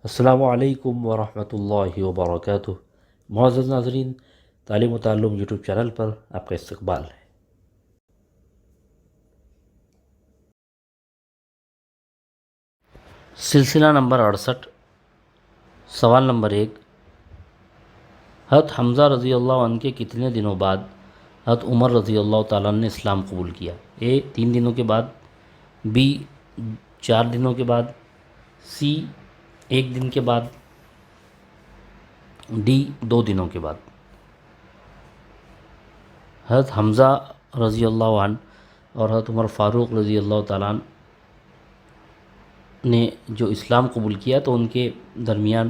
السلام علیکم ورحمۃ اللہ وبرکاتہ۔ معزز ناظرین، تعلیم و تعلم یوٹیوب چینل پر آپ کا استقبال ہے۔ سلسلہ نمبر 68، سوال نمبر 1، حضرت حمزہ رضی اللہ عنہ کے کتنے دنوں بعد حضرت عمر رضی اللہ تعالیٰ عنہ نے اسلام قبول کیا؟ اے 3 دنوں کے بعد، بی 4 دنوں کے بعد، سی 1 دن کے بعد، ڈی 2 دنوں کے بعد۔ حضرت حمزہ رضی اللہ عنہ اور حضرت عمر فاروق رضی اللہ تعالیٰ عنہ نے جو اسلام قبول کیا تو ان کے درمیان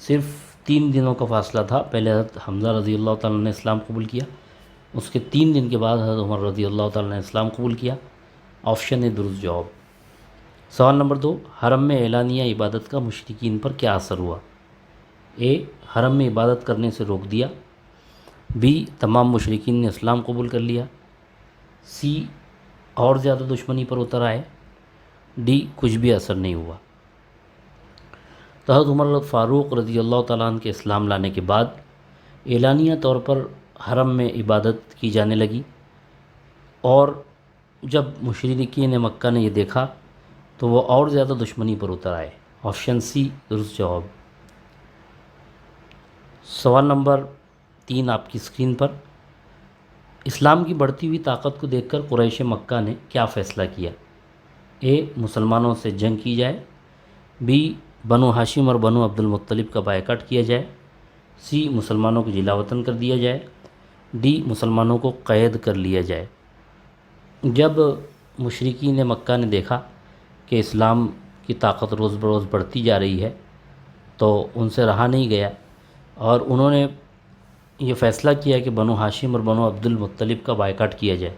صرف 3 دنوں کا فاصلہ تھا۔ پہلے حضرت حمزہ رضی اللہ تعالیٰ عنہ نے اسلام قبول کیا، اس کے 3 دن کے بعد حضرت عمر رضی اللہ تعالیٰ نے اسلام قبول کیا۔ آپشن ہے درست جواب۔ سوال نمبر 2، حرم میں اعلانیہ عبادت کا مشرکین پر کیا اثر ہوا؟ اے حرم میں عبادت کرنے سے روک دیا، بی تمام مشرکین نے اسلام قبول کر لیا، سی اور زیادہ دشمنی پر اتر آئے، ڈی کچھ بھی اثر نہیں ہوا۔ تو حضرت عمر فاروق رضی اللہ تعالیٰ عنہ کے اسلام لانے کے بعد اعلانیہ طور پر حرم میں عبادت کی جانے لگی، اور جب مشرکین مکہ نے یہ دیکھا تو وہ اور زیادہ دشمنی پر اتر آئے۔ آپشن سی درست جواب۔ سوال نمبر 3 آپ کی اسکرین پر، اسلام کی بڑھتی ہوئی طاقت کو دیکھ کر قریش مکہ نے کیا فیصلہ کیا؟ اے مسلمانوں سے جنگ کی جائے، بی بنو ہاشم اور بنو عبد المطلب کا بائیکاٹ کیا جائے، سی مسلمانوں کو جلا وطن کر دیا جائے، ڈی مسلمانوں کو قید کر لیا جائے۔ جب مشرکین مکہ نے دیکھا کہ اسلام کی طاقت روز بروز بڑھتی جا رہی ہے تو ان سے رہا نہیں گیا، اور انہوں نے یہ فیصلہ کیا کہ بنو ہاشم اور بنو عبد المطلب کا بائیکاٹ کیا جائے۔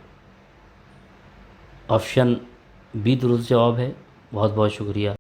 آپشن بی درست جواب ہے۔ بہت بہت شکریہ۔